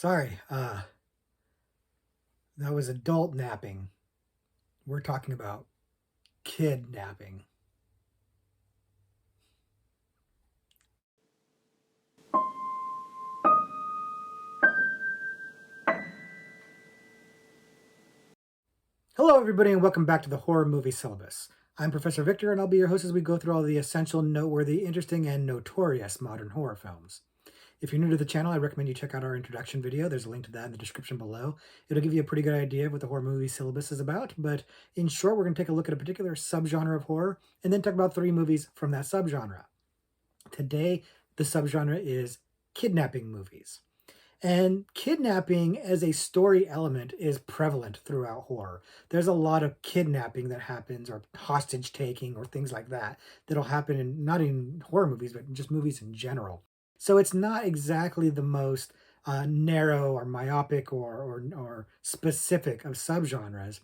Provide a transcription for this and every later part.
Sorry, that was adult napping. We're talking about kidnapping. Hello, everybody, and welcome back to the Horror Movie Syllabus. I'm Professor Victor, and I'll be your host as we go through all the essential, noteworthy, interesting, and notorious modern horror films. If you're new to the channel, I recommend you check out our introduction video. There's a link to that in the description below. It'll give you a pretty good idea of what the horror movie syllabus is about, but in short, we're going to take a look at a particular subgenre of horror and then talk about 3 movies from that subgenre. Today, the subgenre is kidnapping movies. And kidnapping as a story element is prevalent throughout horror. There's a lot of kidnapping that happens, or hostage taking, or things like that, that'll happen in not in horror movies, but just movies in general. So it's not exactly the most narrow or myopic or specific of subgenres.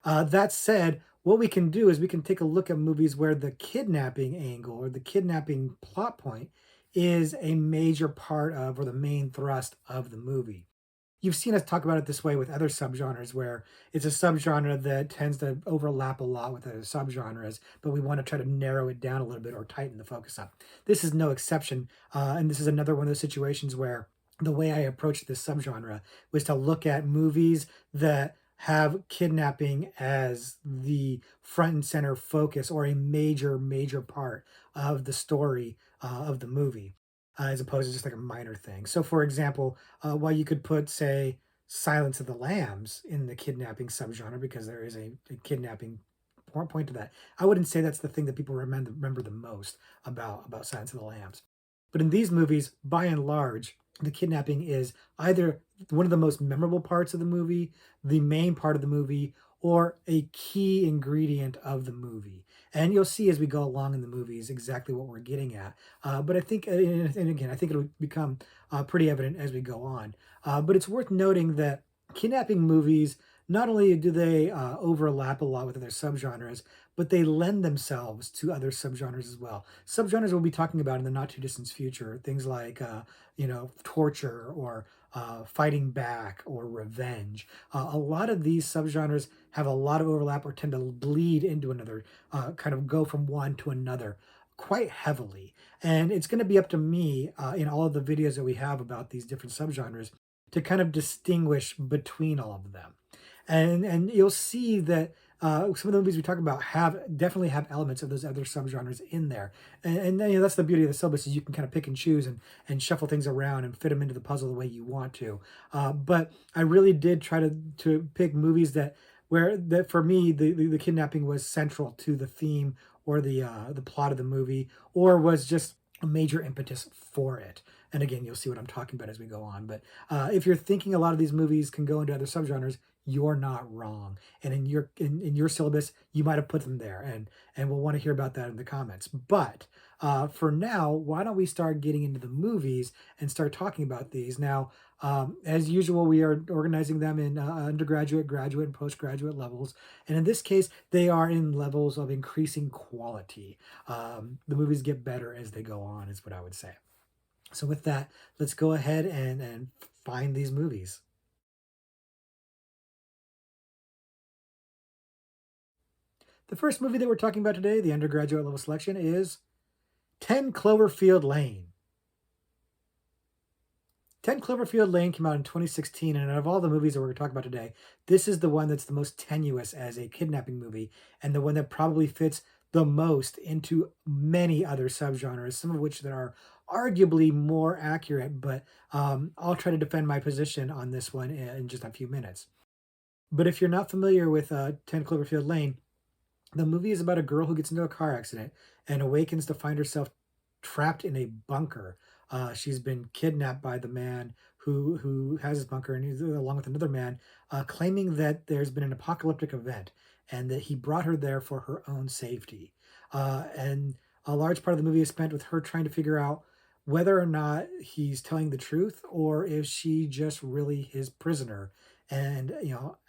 That said, what we can do is we can take a look at movies where the kidnapping angle or the kidnapping plot point is a major part of or the main thrust of the movie. You've seen us talk about it this way with other subgenres where it's a subgenre that tends to overlap a lot with other subgenres, but we want to try to narrow it down a little bit or tighten the focus up. This is no exception, and this is another one of those situations where the way I approached this subgenre was to look at movies that have kidnapping as the front and center focus or a major part of the story of the movie, as opposed to just like a minor thing. So, for example, while you could put, say, Silence of the Lambs in the kidnapping subgenre because there is a kidnapping point to that, I wouldn't say that's the thing that people remember the most about Silence of the Lambs. But in these movies, by and large, the kidnapping is either one of the most memorable parts of the movie, the main part of the movie, or a key ingredient of the movie. And you'll see as we go along in the movies exactly what we're getting at. But I think, and again, I think it'll become pretty evident as we go on. But it's worth noting that kidnapping movies, not only do they overlap a lot with other subgenres, but they lend themselves to other subgenres as well. Subgenres we'll be talking about in the not too distant future, things like torture or fighting back or revenge. A lot of these subgenres have a lot of overlap or tend to bleed into another, kind of go from one to another quite heavily. And it's going to be up to me in all of the videos that we have about these different subgenres to kind of distinguish between all of them. And you'll see that some of the movies we talk about definitely have elements of those other subgenres in there, and that's the beauty of the syllabus is you can kind of pick and choose and shuffle things around and fit them into the puzzle the way you want to. But I really did try to pick movies that for me the kidnapping was central to the theme or the plot of the movie, or was just a major impetus for it. And again, you'll see what I'm talking about as we go on. But if you're thinking a lot of these movies can go into other subgenres, you're not wrong. And in your syllabus, you might have put them there, and we'll want to hear about that in the comments. But for now, why don't we start getting into the movies and start talking about these now? As usual, we are organizing them in undergraduate, graduate, and postgraduate levels. And in this case, they are in levels of increasing quality. The movies get better as they go on, is what I would say. So with that, let's go ahead and find these movies. The first movie that we're talking about today, the undergraduate level selection, is 10 Cloverfield Lane. 10 Cloverfield Lane came out in 2016, and out of all the movies that we're going to talk about today, this is the one that's the most tenuous as a kidnapping movie, and the one that probably fits the most into many other subgenres, some of which that are arguably more accurate, but I'll try to defend my position on this one in just a few minutes. But if you're not familiar with 10 Cloverfield Lane, the movie is about a girl who gets into a car accident and awakens to find herself trapped in a bunker. She's been kidnapped by the man who has his bunker, and he's along with another man, claiming that there's been an apocalyptic event and that he brought her there for her own safety. And a large part of the movie is spent with her trying to figure out whether or not he's telling the truth or if she just really his prisoner. And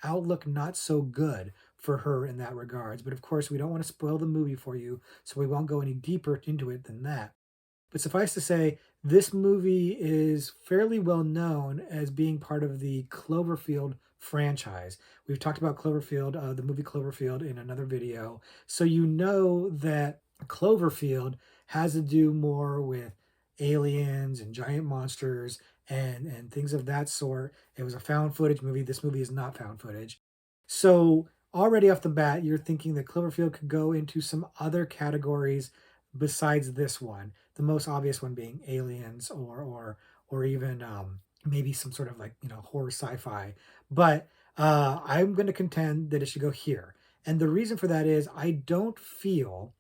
outlook not so good for her in that regards. But of course, we don't want to spoil the movie for you, so we won't go any deeper into it than that. But suffice to say, this movie is fairly well known as being part of the Cloverfield franchise. We've talked about Cloverfield, the movie Cloverfield, in another video. So you know that Cloverfield has to do more with aliens and giant monsters and things of that sort. It was a found footage movie. This movie is not found footage. So already off the bat, you're thinking that Cloverfield could go into some other categories besides this one. The most obvious one being aliens or even maybe some sort of like horror sci-fi. But I'm going to contend that it should go here. And the reason for that is I don't feel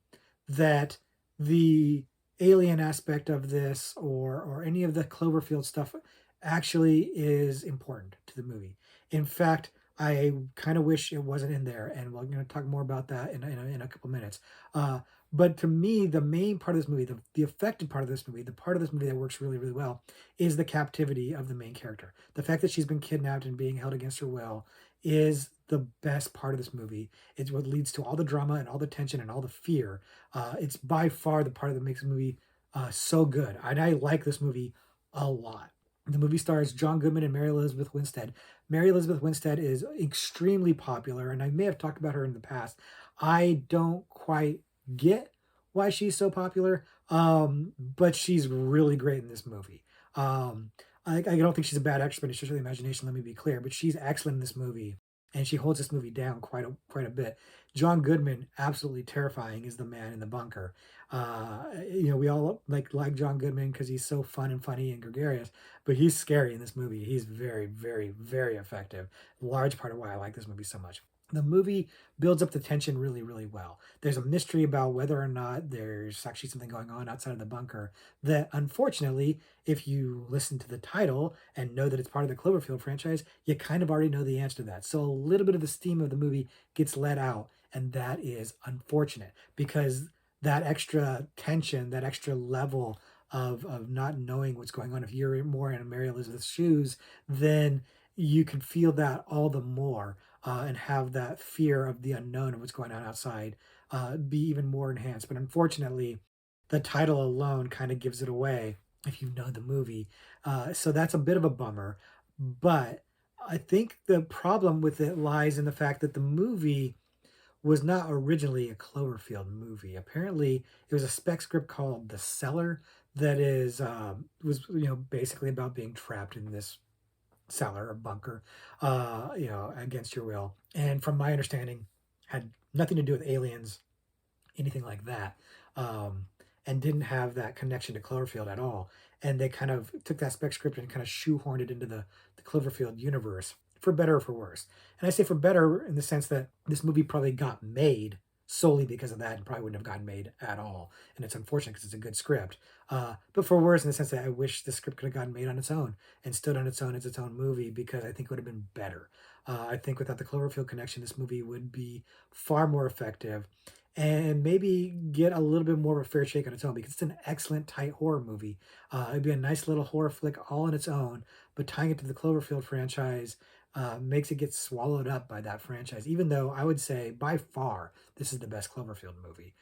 that the alien aspect of this or any of the Cloverfield stuff actually is important to the movie. In fact, I kind of wish it wasn't in there, and we're going to talk more about that in a couple minutes. Uh, but to me, the main part of this movie, the effective part of this movie, the part of this movie that works really, really well, is the captivity of the main character. The fact that she's been kidnapped and being held against her will is the best part of this movie. It's what leads to all the drama and all the tension and all the fear. It's by far the part that makes the movie so good. And I like this movie a lot. The movie stars John Goodman and Mary Elizabeth Winstead. Mary Elizabeth Winstead is extremely popular, and I may have talked about her in the past. I don't quite get why she's so popular, but she's really great in this movie. I don't think she's a bad actress by any stretch of the imagination. Let me be clear, but she's excellent in this movie, and she holds this movie down quite a bit. John Goodman, absolutely terrifying, is the man in the bunker. We all like John Goodman because he's so fun and funny and gregarious, but he's scary in this movie. He's very, very, very effective. Large part of why I like this movie so much. The movie builds up the tension really, really well. There's a mystery about whether or not there's actually something going on outside of the bunker that, unfortunately, if you listen to the title and know that it's part of the Cloverfield franchise, you kind of already know the answer to that. So a little bit of the steam of the movie gets let out, and that is unfortunate because that extra tension, that extra level of not knowing what's going on, if you're more in Mary Elizabeth's shoes, then you can feel that all the more and have that fear of the unknown of what's going on outside be even more enhanced. But unfortunately, the title alone kind of gives it away if you know the movie. So that's a bit of a bummer. But I think the problem with it lies in the fact that the movie was not originally a Cloverfield movie. Apparently, it was a spec script called The Cellar that is was basically about being trapped in this cellar or bunker, against your will. And from my understanding, had nothing to do with aliens, anything like that, um, and didn't have that connection to Cloverfield at all. And they kind of took that spec script and kind of shoehorned it into the Cloverfield universe, for better or for worse. And I say for better in the sense that this movie probably got made solely because of that and probably wouldn't have gotten made at all. And it's unfortunate because it's a good script. But for worse in the sense that I wish the script could have gotten made on its own and stood on its own as its own movie because I think it would have been better. I think without the Cloverfield connection, this movie would be far more effective and maybe get a little bit more of a fair shake on its own because it's an excellent tight horror movie. It'd be a nice little horror flick all on its own, but tying it to the Cloverfield franchise makes it get swallowed up by that franchise. Even though I would say by far this is the best Cloverfield movie.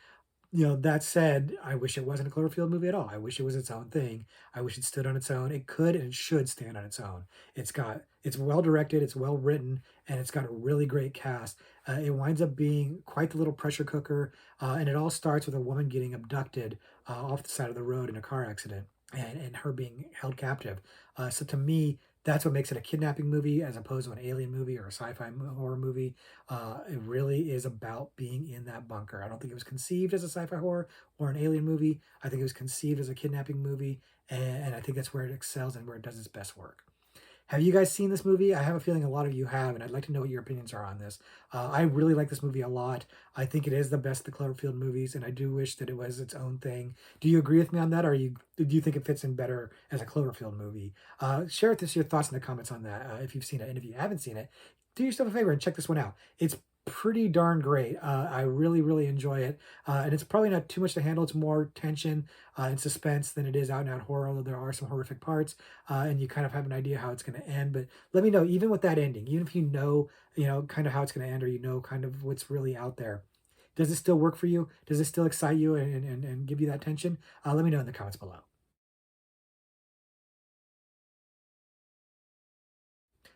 That said, I wish it wasn't a Cloverfield movie at all. I wish it was its own thing. I wish it stood on its own. It could and it should stand on its own. It's well directed, it's well written, and it's got a really great cast. It winds up being quite the little pressure cooker, and it all starts with a woman getting abducted off the side of the road in a car accident and her being held captive. So to me, that's what makes it a kidnapping movie as opposed to an alien movie or a sci-fi horror movie. It really is about being in that bunker. I don't think it was conceived as a sci-fi horror or an alien movie. I think it was conceived as a kidnapping movie, and I think that's where it excels and where it does its best work. Have you guys seen this movie? I have a feeling a lot of you have, and I'd like to know what your opinions are on this. I really like this movie a lot. I think it is the best of the Cloverfield movies, and I do wish that it was its own thing. Do you agree with me on that, or do you think it fits in better as a Cloverfield movie? Share with us your thoughts in the comments on that if you've seen it, and if you haven't seen it, do yourself a favor and check this one out. It's pretty darn great. I really, really enjoy it, and it's probably not too much to handle. It's more tension and suspense than it is out and out horror, although there are some horrific parts and you kind of have an idea how it's going to end. But let me know, even with that ending, even if kind of how it's going to end, or kind of what's really out there, Does it still work for you? Does it still excite you and give you that tension? Let me know in the comments below.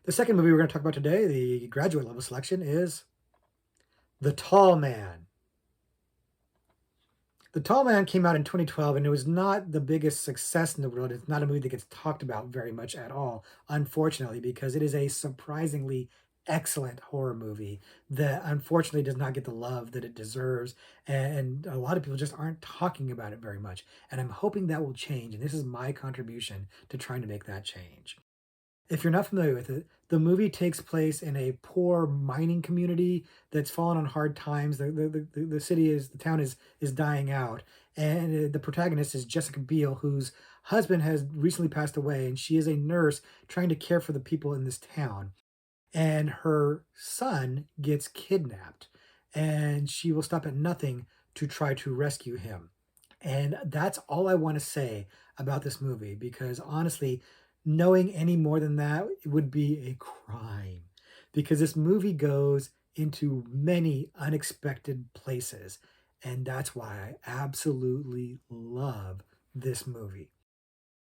The second movie we're going to talk about today, the graduate level selection, is The Tall Man. The Tall Man came out in 2012 and it was not the biggest success in the world. It's not a movie that gets talked about very much at all, unfortunately, because it is a surprisingly excellent horror movie that unfortunately does not get the love that it deserves. And a lot of people just aren't talking about it very much. And I'm hoping that will change. And this is my contribution to trying to make that change. If you're not familiar with it, the movie takes place in a poor mining community that's fallen on hard times. The city is the town is dying out, and the protagonist is Jessica Biel, whose husband has recently passed away, and she is a nurse trying to care for the people in this town. And her son gets kidnapped, and she will stop at nothing to try to rescue him. And that's all I want to say about this movie because honestly, knowing any more than that would be a crime because this movie goes into many unexpected places. And that's why I absolutely love this movie.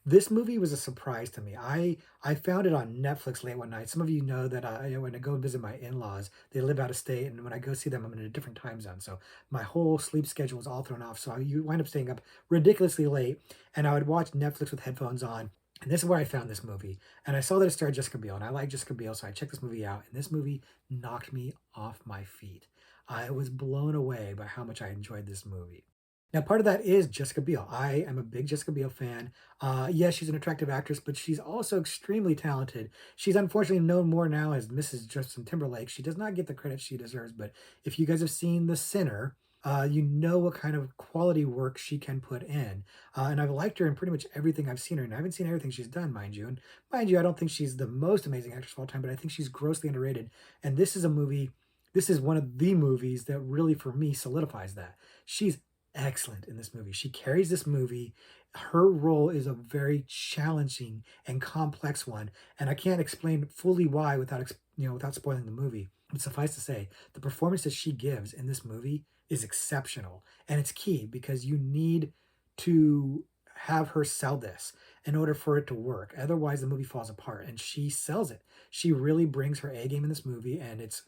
This movie was a surprise to me. I found it on Netflix late one night. Some of you know that when I go visit my in-laws, they live out of state, and when I go see them, I'm in a different time zone. So my whole sleep schedule is all thrown off. So you wind up staying up ridiculously late, and I would watch Netflix with headphones on. And this is where I found this movie. And I saw that it starred Jessica Biel, and I like Jessica Biel, so I checked this movie out. And this movie knocked me off my feet. I was blown away by how much I enjoyed this movie. Now, part of that is Jessica Biel. I am a big Jessica Biel fan. Yes, she's an attractive actress, but she's also extremely talented. She's unfortunately known more now as Mrs. Justin Timberlake. She does not get the credit she deserves, but if you guys have seen The Sinner, you know what kind of quality work she can put in. And I've liked her in pretty much everything I've seen her, and I haven't seen everything she's done, mind you. And mind you, I don't think she's the most amazing actress of all time, but I think she's grossly underrated. And this is one of the movies that really, for me, solidifies that. She's excellent in this movie. She carries this movie. Her role is a very challenging and complex one, and I can't explain fully why without spoiling the movie. But suffice to say, the performance that she gives in this movie is exceptional, and it's key because you need to have her sell this in order for it to work. Otherwise, the movie falls apart, and she sells it. She really brings her A game in this movie, and it's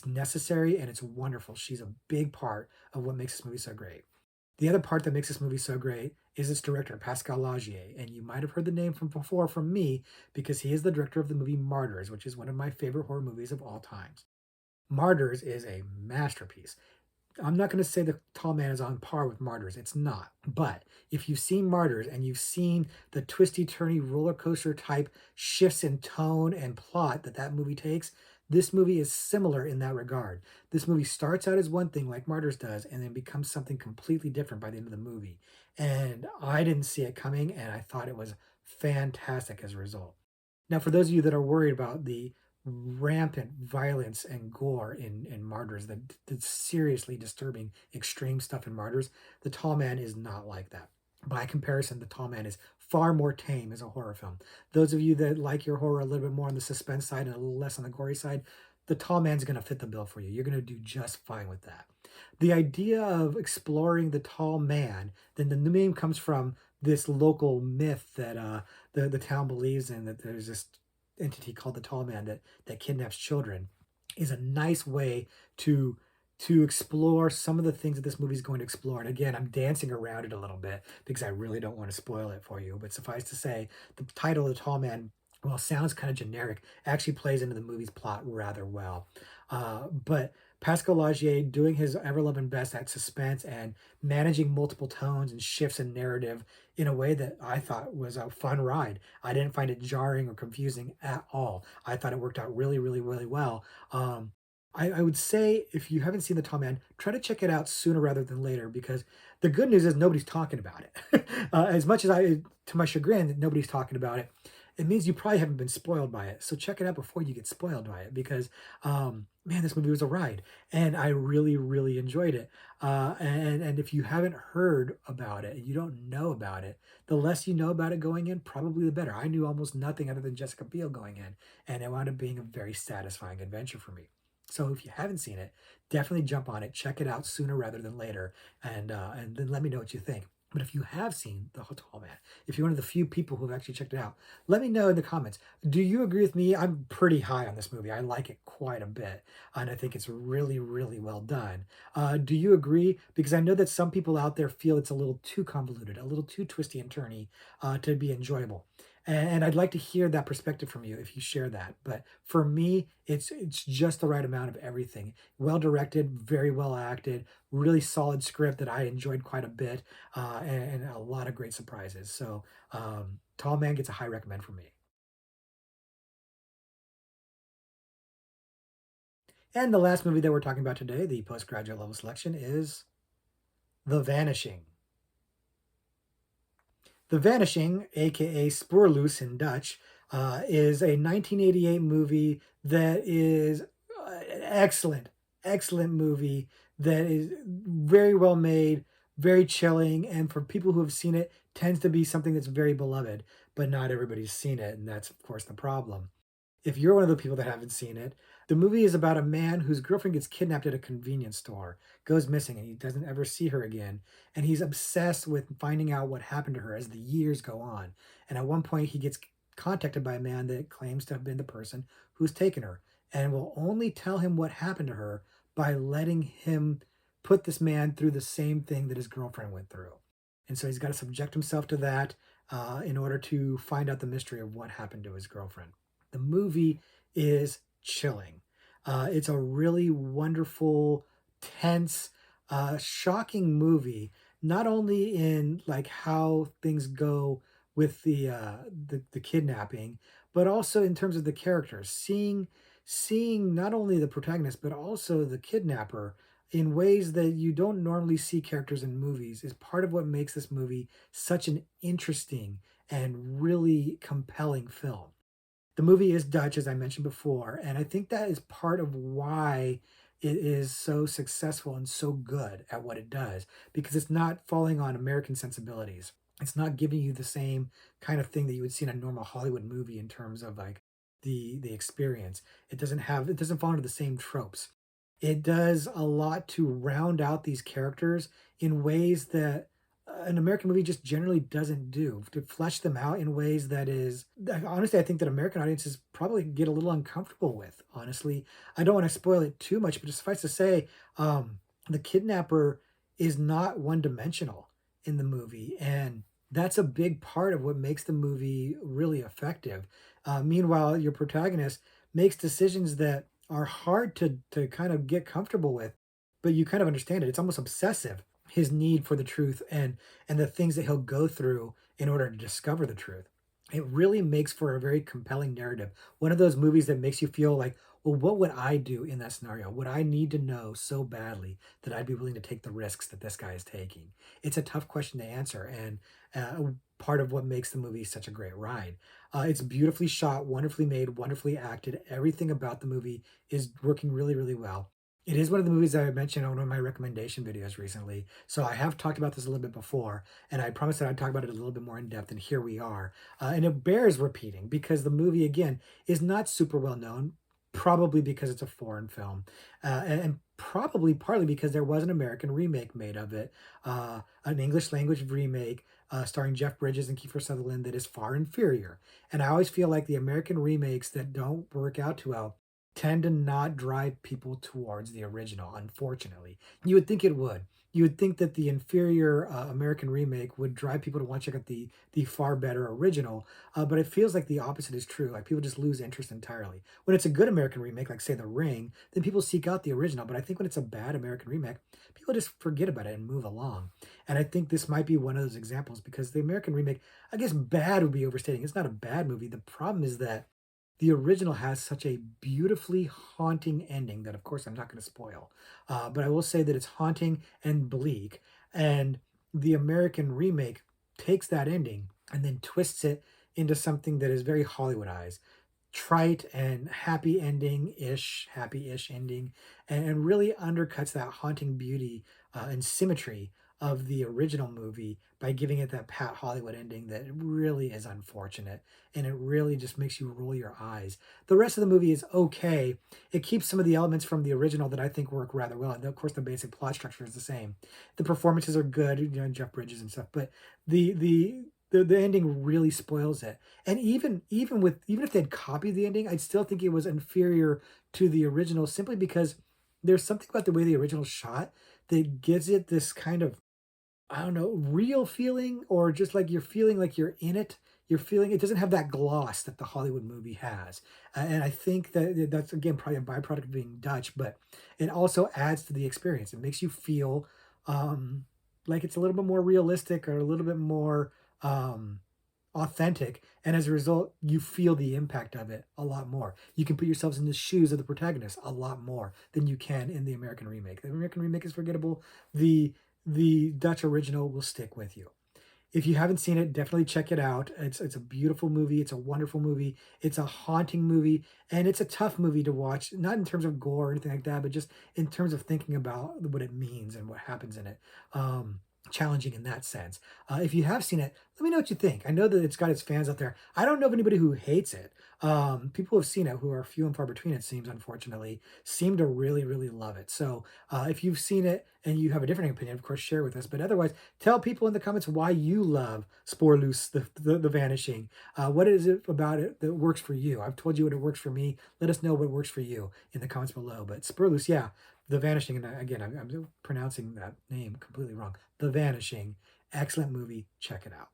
necessary and it's wonderful. She's a big part of what makes this movie so great. The other part that makes this movie so great is its director, Pascal Laugier. And you might have heard the name from before from me because he is the director of the movie Martyrs, which is one of my favorite horror movies of all times. Martyrs is a masterpiece. I'm not going to say the Tall Man is on par with Martyrs. It's not. But if you've seen Martyrs and you've seen the twisty, turny roller coaster type shifts in tone and plot that movie takes, this movie is similar in that regard. This movie starts out as one thing, like Martyrs does, and then becomes something completely different by the end of the movie. And I didn't see it coming, and I thought it was fantastic as a result. Now, for those of you that are worried about the rampant violence and gore in Martyrs, the seriously disturbing, extreme stuff in Martyrs, The Tall Man is not like that. By comparison, The Tall Man is far more tame as a horror film. Those of you that like your horror a little bit more on the suspense side and a little less on the gory side, The Tall Man's going to fit the bill for you. You're going to do just fine with that. The idea of exploring the tall man, then the name comes from this local myth that the town believes in, that there's this entity called the tall man that kidnaps children, is a nice way to explore some of the things that this movie is going to explore. And again, I'm dancing around it a little bit because I really don't want to spoil it for you. But suffice to say, the title of The Tall Man, well, sounds kind of generic, actually plays into the movie's plot rather well. But Pascal Laugier doing his ever loving best at suspense and managing multiple tones and shifts in narrative in a way that I thought was a fun ride. I didn't find it jarring or confusing at all. I thought it worked out really, really, really well. I would say if you haven't seen The Tall Man, try to check it out sooner rather than later because the good news is nobody's talking about it. As much as to my chagrin, nobody's talking about it. It means you probably haven't been spoiled by it. So check it out before you get spoiled by it because, man, this movie was a ride and I really, really enjoyed it. And if you haven't heard about it and you don't know about it, the less you know about it going in, probably the better. I knew almost nothing other than Jessica Biel going in, and it wound up being a very satisfying adventure for me. So if you haven't seen it, definitely jump on it, check it out sooner rather than later, and then let me know what you think. But if you have seen The Tall Man, if you're one of the few people who have actually checked it out, let me know in the comments. Do you agree with me? I'm pretty high on this movie. I like it quite a bit, and I think it's really, really well done. Do you agree? Because I know that some people out there feel it's a little too convoluted, a little too twisty and turny to be enjoyable. And I'd like to hear that perspective from you if you share that. But for me, it's just the right amount of everything. Well directed, very well acted, really solid script that I enjoyed quite a bit, and a lot of great surprises. So, Tall Man gets a high recommend from me. And the last movie that we're talking about today, the postgraduate level selection, is The Vanishing. The Vanishing, aka Spoorloos in Dutch, is a 1988 movie that is excellent, excellent movie that is very well made, very chilling, and for people who have seen it, tends to be something that's very beloved, but not everybody's seen it, and that's of course the problem. If you're one of the people that haven't seen it, the movie is about a man whose girlfriend gets kidnapped at a convenience store, goes missing, and he doesn't ever see her again. And he's obsessed with finding out what happened to her as the years go on. And at one point, he gets contacted by a man that claims to have been the person who's taken her and will only tell him what happened to her by letting him put this man through the same thing that his girlfriend went through. And so he's got to subject himself to that in order to find out the mystery of what happened to his girlfriend. The movie is chilling. It's a really wonderful, tense, shocking movie. Not only in like how things go with the kidnapping, but also in terms of the characters. Seeing not only the protagonist but also the kidnapper in ways that you don't normally see characters in movies is part of what makes this movie such an interesting and really compelling film. The movie is Dutch, as I mentioned before, and I think that is part of why it is so successful and so good at what it does, because it's not falling on American sensibilities. It's not giving you the same kind of thing that you would see in a normal Hollywood movie in terms of like the experience. It doesn't fall into the same tropes. It does a lot to round out these characters in ways that an American movie just generally doesn't do, to flesh them out in ways that honestly, I think that American audiences probably get a little uncomfortable with, honestly. I don't want to spoil it too much, but suffice to say, the kidnapper is not one-dimensional in the movie, and that's a big part of what makes the movie really effective. Meanwhile, your protagonist makes decisions that are hard to kind of get comfortable with, but you kind of understand it. It's almost obsessive, his need for the truth and the things that he'll go through in order to discover the truth. It really makes for a very compelling narrative. One of those movies that makes you feel like, well, what would I do in that scenario? Would I need to know so badly that I'd be willing to take the risks that this guy is taking? It's a tough question to answer, and part of what makes the movie such a great ride. It's beautifully shot, wonderfully made, wonderfully acted. Everything about the movie is working really, really well. It is one of the movies that I mentioned on one of my recommendation videos recently. So I have talked about this a little bit before, and I promised that I'd talk about it a little bit more in depth, and here we are. And it bears repeating because the movie, again, is not super well known, probably because it's a foreign film, and probably partly because there was an American remake made of it, an English language remake starring Jeff Bridges and Kiefer Sutherland that is far inferior. And I always feel like the American remakes that don't work out too well tend to not drive people towards the original, unfortunately. You would think it would. You would think that the inferior American remake would drive people to want to check out the far better original, but it feels like the opposite is true. Like people just lose interest entirely. When it's a good American remake, like say The Ring, then people seek out the original. But I think when it's a bad American remake, people just forget about it and move along. And I think this might be one of those examples because the American remake, I guess bad would be overstating. It's not a bad movie. The problem is that the original has such a beautifully haunting ending that, of course, I'm not going to spoil. But I will say that it's haunting and bleak. And the American remake takes that ending and then twists it into something that is very Hollywoodized, trite and happy-ish ending, and really undercuts that haunting beauty and symmetry of the original movie by giving it that Pat Hollywood ending that really is unfortunate, and it really just makes you roll your eyes. The rest of the movie is okay. It keeps some of the elements from the original that I think work rather well, and of course the basic plot structure is the same. The performances are good, Jeff Bridges and stuff, but the ending really spoils it. And even if they'd copied the ending, I'd still think it was inferior to the original simply because there's something about the way the original shot that gives it this kind of, I don't know, real feeling, or just like you're feeling like you're in it. You're feeling it doesn't have that gloss that the Hollywood movie has. And I think that that's again probably a byproduct of being Dutch, but it also adds to the experience. It makes you feel um, like it's a little bit more realistic or a little bit more um, authentic, and as a result you feel the impact of it a lot more. You can put yourselves in the shoes of the protagonist a lot more than you can in the American remake. The American remake is forgettable. The Dutch original will stick with you. If you haven't seen it, definitely check it out. It's a beautiful movie. It's a wonderful movie. It's a haunting movie, and it's a tough movie to watch. Not in terms of gore or anything like that, but just in terms of thinking about what it means and what happens in it. Challenging in that sense. If you have seen it, let me know what you think. I know that it's got its fans out there. I don't know of anybody who hates it. People who have seen it, who are few and far between, it seems, unfortunately, seem to really, really love it. So if you've seen it and you have a different opinion, of course, share with us. But otherwise, tell people in the comments why you love Spoorloos, the Vanishing. What is it about it that works for you? I've told you what it works for me. Let us know what works for you in the comments below. But Spoorloos, yeah, the Vanishing, and again, I'm pronouncing that name completely wrong. The Vanishing, excellent movie. Check it out.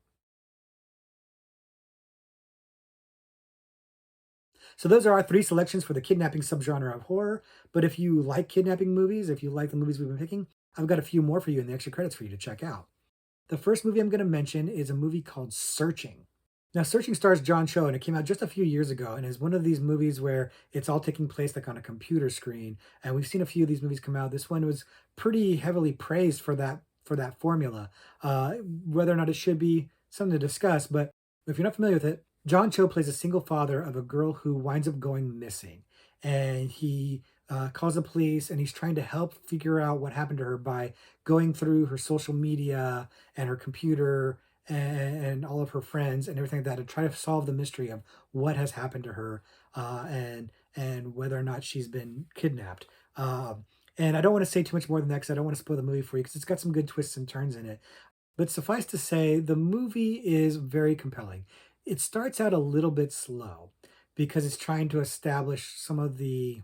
So those are our three selections for the kidnapping subgenre of horror. But if you like kidnapping movies, if you like the movies we've been picking, I've got a few more for you in the extra credits for you to check out. The first movie I'm going to mention is a movie called Searching. Now, Searching stars John Cho, and it came out just a few years ago, and is one of these movies where it's all taking place like on a computer screen. And we've seen a few of these movies come out. This one was pretty heavily praised for that formula. Whether or not it should be something to discuss, but if you're not familiar with it, John Cho plays a single father of a girl who winds up going missing, and he calls the police, and he's trying to help figure out what happened to her by going through her social media and her computer and all of her friends and everything like that to try to solve the mystery of what has happened to her, and whether or not she's been kidnapped. And I don't want to say too much more than that because I don't want to spoil the movie for you because it's got some good twists and turns in it. But suffice to say, the movie is very compelling. It starts out a little bit slow because it's trying to establish some of the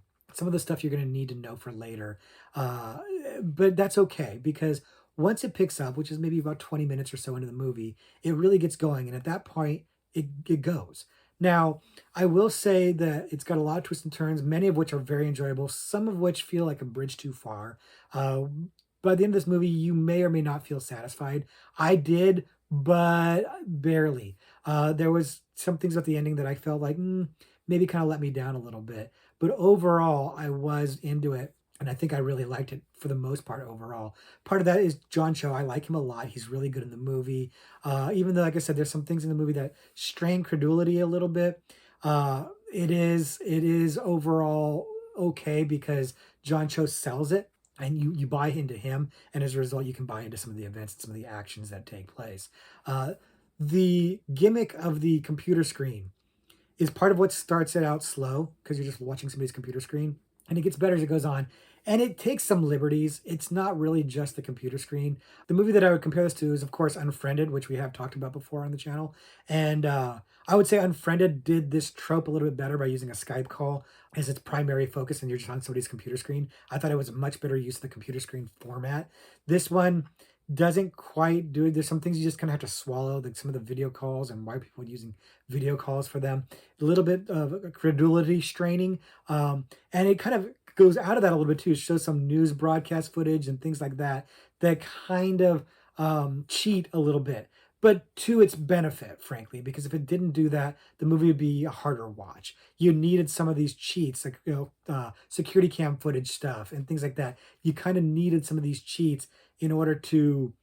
stuff you're going to need to know for later. Uh, but that's okay because once it picks up, which is maybe about 20 minutes or so into the movie, it really gets going. And at that point, it goes. Now, I will say that it's got a lot of twists and turns, many of which are very enjoyable, some of which feel like a bridge too far. Uh, by the end of this movie, you may or may not feel satisfied. I did, but barely. There was some things at the ending that I felt like maybe kind of let me down a little bit. But overall, I was into it, and I think I really liked it for the most part overall. Part of that is John Cho. I like him a lot. He's really good in the movie. Even though, like I said, there's some things in the movie that strain credulity a little bit. It is overall okay because John Cho sells it, and you buy into him, and as a result, you can buy into some of the events and some of the actions that take place. Uh, the gimmick of the computer screen is part of what starts it out slow because you're just watching somebody's computer screen, and it gets better as it goes on, and it takes some liberties. It's not really just the computer screen. The movie that I would compare this to is of course Unfriended, which we have talked about before on the channel. And I would say Unfriended did this trope a little bit better by using a Skype call as its primary focus, and you're just on somebody's computer screen. I thought it was a much better use of the computer screen format. This one doesn't quite do it. There's some things you just kind of have to swallow, like some of the video calls and why people are using video calls for them. A little bit of credulity straining. And it kind of goes out of that a little bit too. It shows some news broadcast footage and things like that that kind of cheat a little bit, but to its benefit, frankly, because if it didn't do that, the movie would be a harder watch. You needed some of these cheats, like security cam footage stuff and things like that. You kind of needed some of these cheats in order to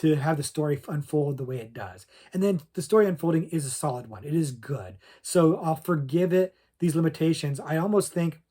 have the story unfold the way it does. And then the story unfolding is a solid one. It is good. So I'll forgive it these limitations. I almost think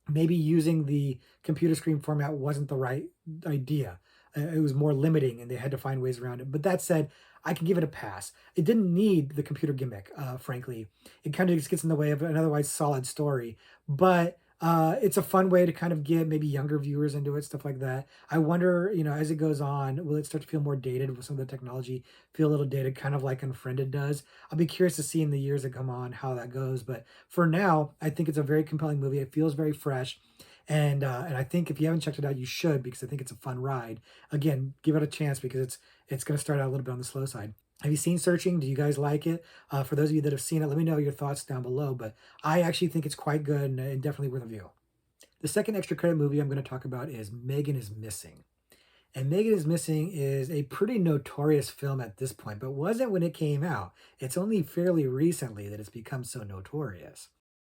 maybe using the computer screen format wasn't the right idea. it was more limiting, and they had to find ways around it. But that said, I can give it a pass. It didn't need the computer gimmick, frankly. It kind of just gets in the way of an otherwise solid story, but it's a fun way to kind of get maybe younger viewers into it, stuff like that. I wonder, as it goes on, will it start to feel more dated? Will some of the technology feel a little dated, kind of like Unfriended does? I'll be curious to see in the years that come on how that goes. But for now, I think it's a very compelling movie. It feels very fresh. And I think if you haven't checked it out, you should, because I think it's a fun ride. Again, give it a chance because it's going to start out a little bit on the slow side. Have you seen Searching? Do you guys like it? For those of you that have seen it, let me know your thoughts down below. But I actually think it's quite good and definitely worth a view. The second extra credit movie I'm going to talk about is Megan is Missing. And Megan is Missing is a pretty notorious film at this point, but wasn't when it came out. It's only fairly recently that it's become so notorious.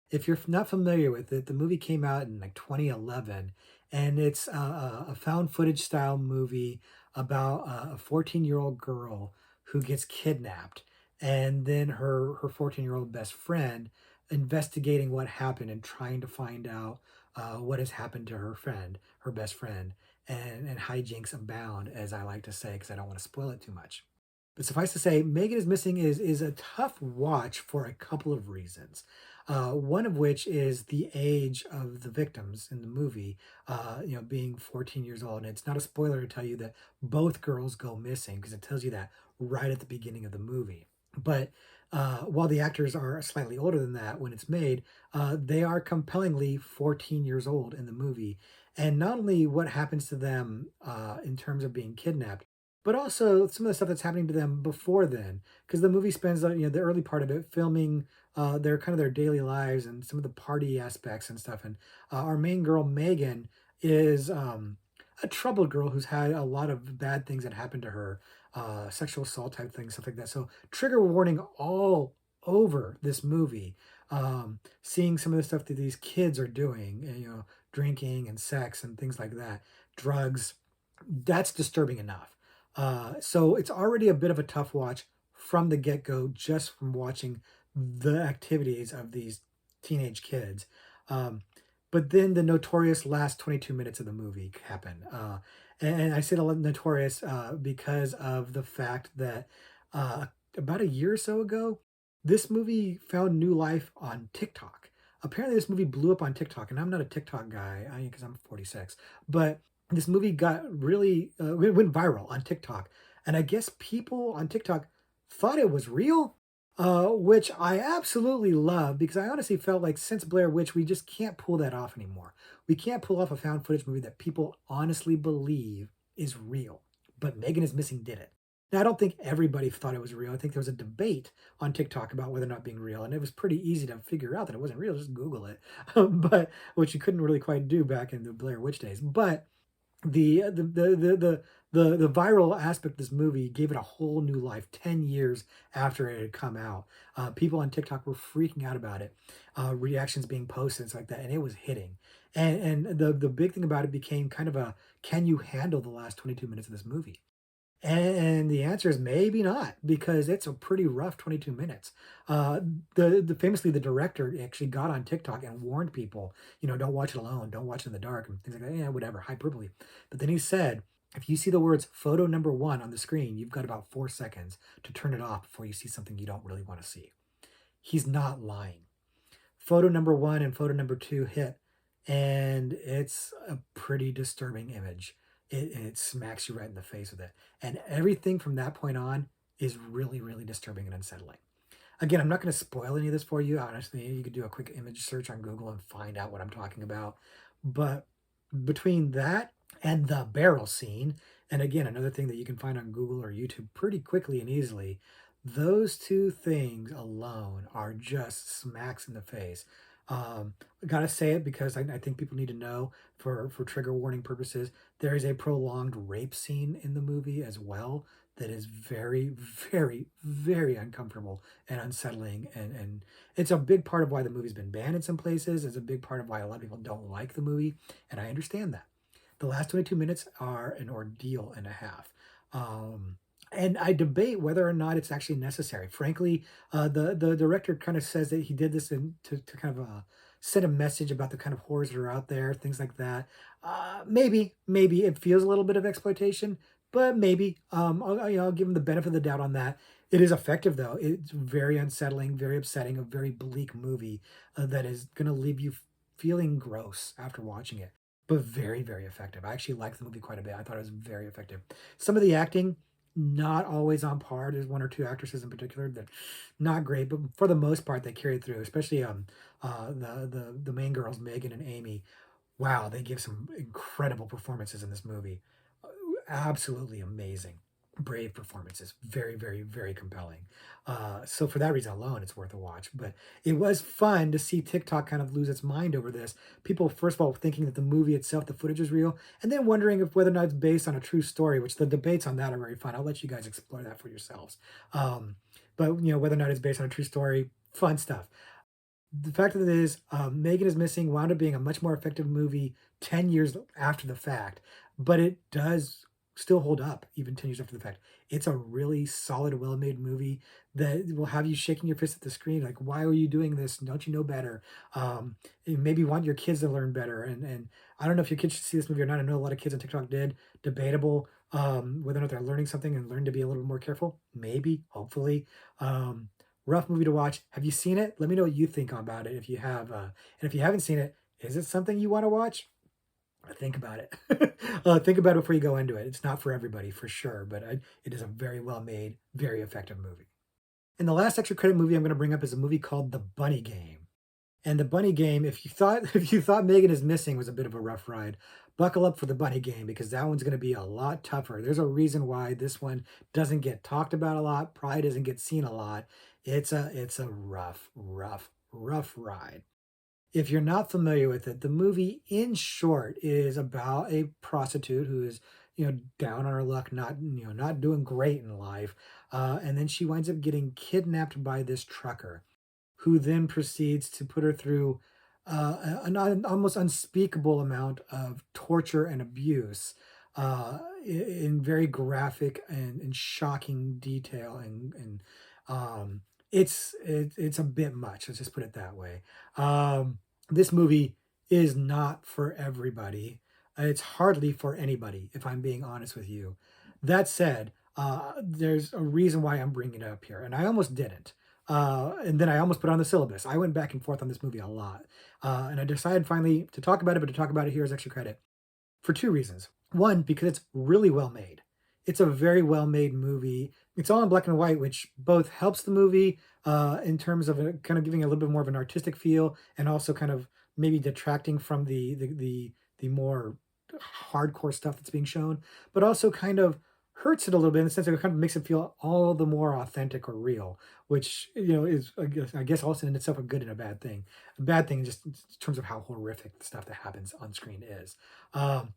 If you're not familiar with it, the movie came out in like 2011, and it's a found footage style movie about a 14-year-old girl who gets kidnapped, and then her 14-year-old best friend investigating what happened and trying to find out what has happened to her friend, her best friend, and hijinks abound, as I like to say, because I don't want to spoil it too much. But suffice to say, Megan is Missing is a tough watch for a couple of reasons. One of which is the age of the victims in the movie, being 14 years old. And it's not a spoiler to tell you that both girls go missing because it tells you that right at the beginning of the movie. But while the actors are slightly older than that when it's made, they are compellingly 14 years old in the movie. And not only what happens to them in terms of being kidnapped, but also some of the stuff that's happening to them before then, because the movie spends the early part of it filming their kind of their daily lives and some of the party aspects and stuff. And our main girl Megan is a troubled girl who's had a lot of bad things that happened to her, sexual assault type things, stuff like that. So trigger warning all over this movie. Seeing some of the stuff that these kids are doing, and, drinking and sex and things like that, drugs, that's disturbing enough. So it's already a bit of a tough watch from the get go, just from watching the activities of these teenage kids. Um, but then the notorious last 22 minutes of the movie happen. And I say the notorious because of the fact that uh, about a year or so ago, this movie found new life on TikTok. Apparently, this movie blew up on TikTok, and I'm not a TikTok guy because I'm 46, but this movie got really went viral on TikTok, and I guess people on TikTok thought it was real, which I absolutely love because I honestly felt like since Blair Witch, we just can't pull that off anymore. We can't pull off a found footage movie that people honestly believe is real. But Megan is Missing did it. Now, I don't think everybody thought it was real. I think there was a debate on TikTok about whether or not being real, and it was pretty easy to figure out that it wasn't real. Just Google it, but which you couldn't really quite do back in the Blair Witch days. But the viral aspect of this movie gave it a whole new life 10 years after it had come out. People on TikTok were freaking out about it, reactions being posted and stuff like that, and it was hitting. And the big thing about it became kind of a, can you handle the last 22 minutes of this movie? And the answer is maybe not, because it's a pretty rough 22 minutes. The famously the director actually got on TikTok and warned people, don't watch it alone, don't watch it in the dark, and things like that. Yeah, whatever, hyperbole. But then he said, if you see the words photo number one on the screen, you've got about 4 seconds to turn it off before you see something you don't really want to see. He's not lying. Photo number one and photo number two hit, and it's a pretty disturbing image. It smacks you right in the face with it. And everything from that point on is really, really disturbing and unsettling. Again, I'm not going to spoil any of this for you. Honestly, you could do a quick image search on Google and find out what I'm talking about. But between that and the barrel scene, and again, another thing that you can find on Google or YouTube pretty quickly and easily, those two things alone are just smacks in the face. I gotta say it because I think people need to know for trigger warning purposes. There is a prolonged rape scene in the movie as well that is very, very, very uncomfortable and unsettling. And it's a big part of why the movie's been banned in some places. It's a big part of why a lot of people don't like the movie. And I understand that. The last 22 minutes are an ordeal and a half. And I debate whether or not it's actually necessary. Frankly, the director kind of says that he did this to kind of send a message about the kind of horrors that are out there, things like that. Maybe it feels a little bit of exploitation, but maybe I'll give them the benefit of the doubt on that. It is effective though. It's very unsettling, very upsetting, a very bleak movie that is going to leave you feeling gross after watching it, but very, very effective. I actually liked the movie quite a bit. I thought it was very effective. Some of the acting, not always on par. There's one or two actresses in particular that not great, but for the most part they carried through. Especially the main girls, Megan and Amy. Wow, they give some incredible performances in this movie. Absolutely amazing. Brave performances. Very, very, very compelling. So for that reason alone, it's worth a watch. But it was fun to see TikTok kind of lose its mind over this. People, first of all, thinking that the movie itself, the footage is real, and then wondering if whether or not it's based on a true story, which the debates on that are very fun. I'll let you guys explore that for yourselves. But whether or not it's based on a true story, fun stuff. The fact of it is, Megan is Missing wound up being a much more effective movie 10 years after the fact, but it does still hold up even 10 years after the fact. It's a really solid, well-made movie that will have you shaking your fist at the screen, like, "Why are you doing this? Don't you know better?" You maybe want your kids to learn better, and I don't know if your kids should see this movie or not. I know a lot of kids on TikTok did. Debatable, whether or not they're learning something and learn to be a little bit more careful. Maybe, hopefully. Um, Rough movie to watch. Have you seen it? Let me know what you think about it if you have, and if you haven't seen it, is it something you wanna watch? Think about it. Think about it before you go into it. It's not for everybody for sure, but it is a very well made, very effective movie. And the last extra credit movie I'm gonna bring up is a movie called The Bunny Game. And The Bunny Game, if you thought if you thought Megan is Missing was a bit of a rough ride, buckle up for The Bunny Game because that one's gonna be a lot tougher. There's a reason why this one doesn't get talked about a lot, probably doesn't get seen a lot. It's a rough, rough, rough ride. If you're not familiar with it, the movie, in short, is about a prostitute who is, down on her luck, not doing great in life, and then she winds up getting kidnapped by this trucker who then proceeds to put her through an almost unspeakable amount of torture and abuse in very graphic and shocking detail. And it's a bit much. Let's just put it that way. This movie is not for everybody. It's hardly for anybody, if I'm being honest with you. That said, there's a reason why I'm bringing it up here, and I almost didn't. And then I almost put it on the syllabus. I went back and forth on this movie a lot. And I decided finally to talk about it, but to talk about it here is extra credit for two reasons. One, because it's really well made. It's a very well made movie. It's all in black and white, which both helps the movie in terms of kind of giving a little bit more of an artistic feel, and also kind of maybe detracting from the more hardcore stuff that's being shown, but also kind of hurts it a little bit in the sense that it kind of makes it feel all the more authentic or real, which is I guess also in itself a good and a bad thing. A bad thing just in terms of how horrific the stuff that happens on screen is. Um,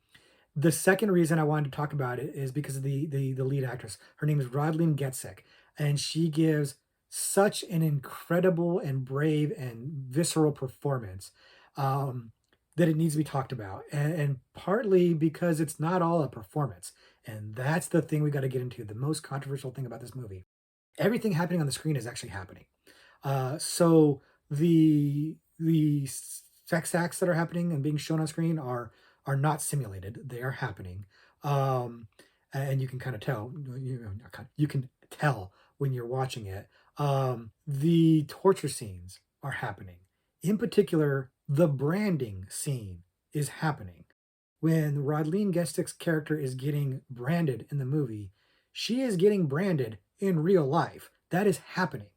the second reason I wanted to talk about it is because of the lead actress. Her name is Rodleen Getzick, and she gives such an incredible and brave and visceral performance um, that it needs to be talked about. And partly because it's not all a performance, and that's the thing we got to get into. The most controversial thing about this movie: everything happening on the screen is actually happening. So the sex acts that are happening and being shown on screen are not simulated. They are happening, and you can kind of tell. You can tell when you're watching it. The torture scenes are happening. In particular, the branding scene is happening. When Rodleen Gestick's character is getting branded in the movie, she is getting branded in real life. That is happening.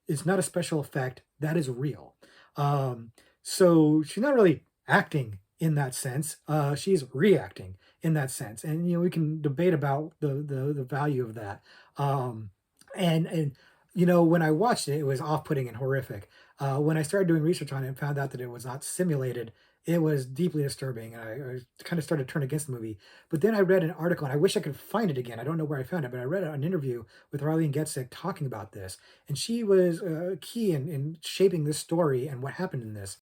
It's not a special effect. That is real. Um, so she's not really acting in that sense. She's reacting in that sense, and we can debate about the value of that. Um, and when I watched it, it was off-putting and horrific. When I started doing research on it and found out that it was not simulated, it was deeply disturbing, and I kind of started to turn against the movie. But then I read an article, and I wish I could find it again. I don't know where I found it, but I read an interview with Marlene Getzick talking about this, and she was key in shaping this story and what happened in this.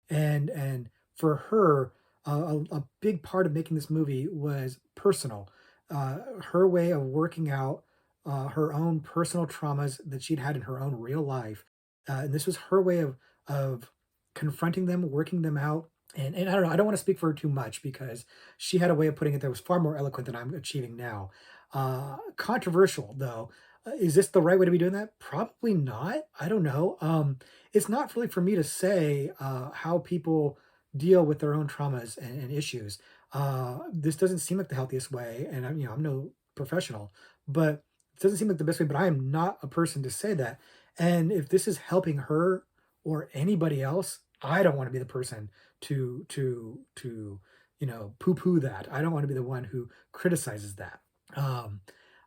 And for her, a big part of making this movie was personal. Her way of working out her own personal traumas that she'd had in her own real life, and this was her way of confronting them, working them out, And I don't know, I don't want to speak for her too much because she had a way of putting it that was far more eloquent than I'm achieving now. Controversial though. Is this the right way to be doing that? Probably not. I don't know. It's not really for me to say how people deal with their own traumas and issues. This doesn't seem like the healthiest way, and I'm no professional, but it doesn't seem like the best way. But I am not a person to say that. And if this is helping her or anybody else, I don't want to be the person to poo-poo that. I don't want to be the one who criticizes that. Um,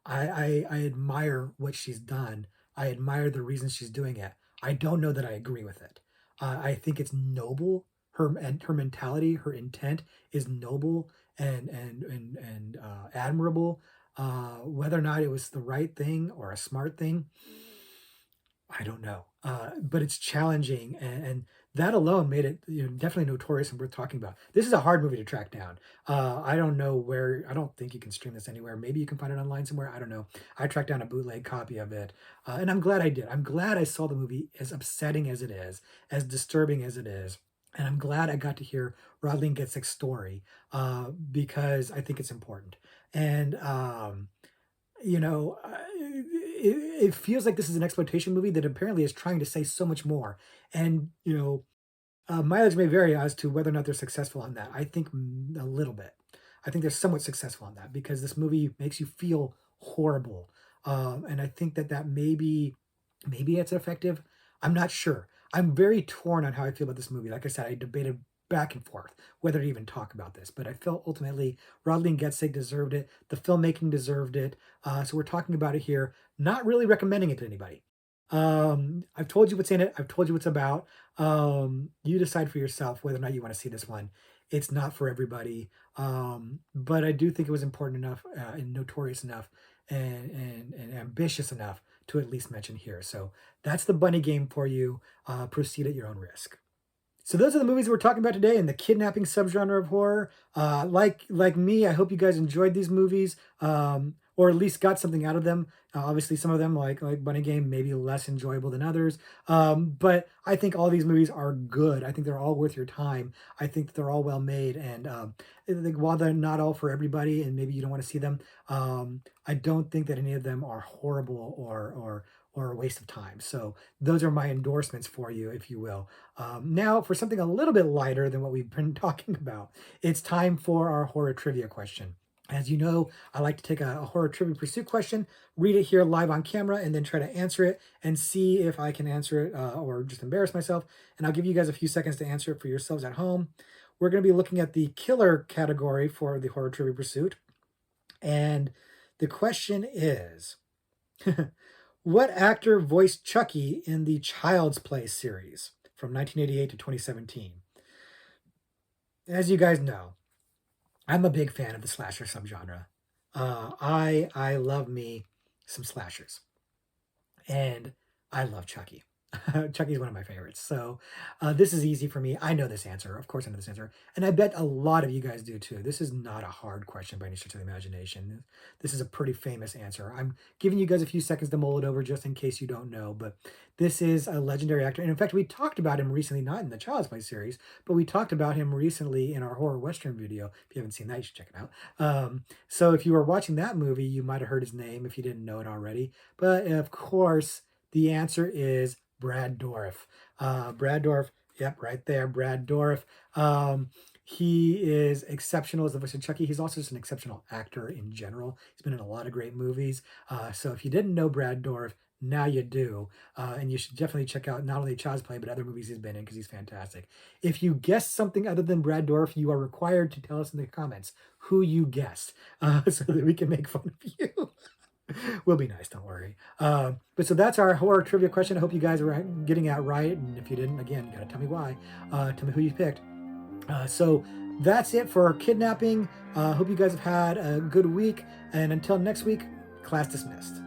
I admire what she's done. I admire the reasons she's doing it. I don't know that I agree with it. I think it's noble. Her mentality, her intent is noble and admirable. Whether or not it was the right thing or a smart thing, I don't know, but it's challenging, and that alone made it, definitely notorious and worth talking about. This is a hard movie to track down. I don't know where. I don't think you can stream this anywhere. Maybe you can find it online somewhere. I don't know. I tracked down a bootleg copy of it, and I'm glad I did. I'm glad I saw the movie, as upsetting as it is, as disturbing as it is. And I'm glad I got to hear Rodlene Getzig's story because I think it's important. And it feels like this is an exploitation movie that apparently is trying to say so much more. And, mileage may vary as to whether or not they're successful on that. I think a little bit. I think they're somewhat successful on that because this movie makes you feel horrible. And I think that maybe it's effective. I'm not sure. I'm very torn on how I feel about this movie. Like I said, I debated back and forth whether to even talk about this, but I felt ultimately Rodlene Getzig deserved it. The filmmaking deserved it. So we're talking about it here, not really recommending it to anybody. I've told you what's in it. I've told you what's about. You decide for yourself whether or not you want to see this one. It's not for everybody, but I do think it was important enough and notorious enough and ambitious enough to at least mention here. So that's the bunny game for you. Proceed at your own risk. So those are the movies we're talking about today in the kidnapping subgenre of horror. Like me, I hope you guys enjoyed these movies, or at least got something out of them. Obviously, some of them, like Bunny Game, maybe less enjoyable than others. But I think all these movies are good. I think they're all worth your time. I think that they're all well made, and I think while they're not all for everybody, and maybe you don't want to see them, I don't think that any of them are horrible or a waste of time. So those are my endorsements for you, if you will. Now, for something a little bit lighter than what we've been talking about, it's time for our horror trivia question. As you know, I like to take a horror trivia pursuit question, read it here live on camera, and then try to answer it and see if I can answer it or just embarrass myself. And I'll give you guys a few seconds to answer it for yourselves at home. We're going to be looking at the killer category for the horror trivia pursuit. And the question is what actor voiced Chucky in the Child's Play series from 1988 to 2017? As you guys know, I'm a big fan of the slasher subgenre. I love me some slashers, and I love Chucky. Chucky's one of my favorites. So this is easy for me. I know this answer. Of course, I know this answer. And I bet a lot of you guys do too. This is not a hard question by any stretch of the imagination. This is a pretty famous answer. I'm giving you guys a few seconds to mull it over just in case you don't know. But this is a legendary actor. And in fact, we talked about him recently, not in the Child's Play series, but we talked about him recently in our horror Western video. If you haven't seen that, you should check it out. So if you were watching that movie, you might have heard his name if you didn't know it already. But of course, the answer is Brad Dourif. Brad Dourif, yep, right there, Brad Dourif. He is exceptional as the voice of Chucky. He's also just an exceptional actor in general. He's been in a lot of great movies. So if you didn't know Brad Dourif, now you do. And you should definitely check out not only Child's Play, but other movies he's been in because he's fantastic. If you guessed something other than Brad Dourif, you are required to tell us in the comments who you guessed so that we can make fun of you. We'll be nice, don't worry. But so that's our horror trivia question. I hope you guys are getting that right. And if you didn't, again, you gotta tell me why. Tell me who you picked. So that's it for our kidnapping. Hope you guys have had a good week. And until next week, class dismissed.